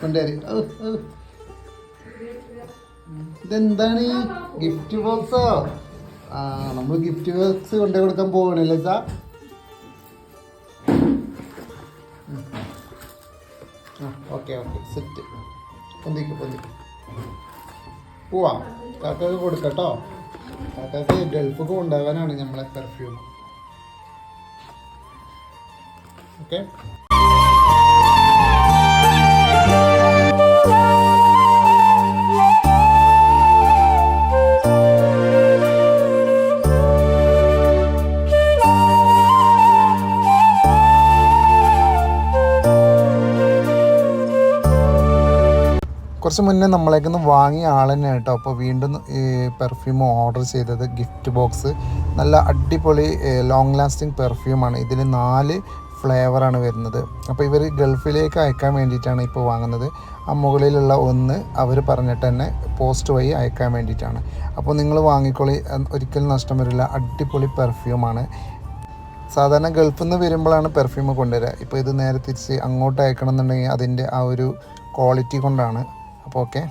കൊണ്ടുവരി. ഇതെന്താണ് ഗിഫ്റ്റ് ബോക്സോ? ആ, നമ്മൾ ഗിഫ്റ്റ് ബോക്സ് കൊണ്ടു കൊടുക്കാൻ പോകണല്ലേ സാ? Okay okay set. പൊന്തിക്ക് പോവാം. കാക്കക്ക് കൊടുക്കട്ടോ. കാക്കക്ക് ഗൾഫൊക്കെ കൊണ്ടുപോകാനാണ് നമ്മളെ പെർഫ്യൂം. ഓക്കെ. കുറച്ച് മുന്നേ നമ്മളേക്കൊന്ന് വാങ്ങിയ ആൾ തന്നെ കേട്ടോ. അപ്പോൾ വീണ്ടും ഈ പെർഫ്യൂം ഓർഡർ ചെയ്തത് ഗിഫ്റ്റ് ബോക്സ്. നല്ല അടിപൊളി ലോങ് ലാസ്റ്റിംഗ് പെർഫ്യൂമാണ്. ഇതിൽ 4 ഫ്ലേവറാണ് വരുന്നത്. അപ്പോൾ ഇവർ ഗൾഫിലേക്ക് അയക്കാൻ വേണ്ടിയിട്ടാണ് ഇപ്പോൾ വാങ്ങുന്നത്. ആ മുകളിലുള്ള ഒന്ന് അവർ പറഞ്ഞിട്ട് തന്നെ പോസ്റ്റ് വഴി അയക്കാൻ വേണ്ടിയിട്ടാണ്. അപ്പോൾ നിങ്ങൾ വാങ്ങിക്കോളി, ഒരിക്കലും നഷ്ടം വരില്ല. അടിപൊളി പെർഫ്യൂമാണ്. സാധാരണ ഗൾഫിൽ നിന്ന് വരുമ്പോഴാണ് പെർഫ്യൂം കൊണ്ടുവരിക. ഇപ്പോൾ ഇത് നേരെ തിരിച്ച് അങ്ങോട്ട് അയക്കണം എന്നുണ്ടെങ്കിൽ അതിൻ്റെ ആ ഒരു ക്വാളിറ്റി കൊണ്ടാണ്. അപ്പോൾ ഓക്കെ.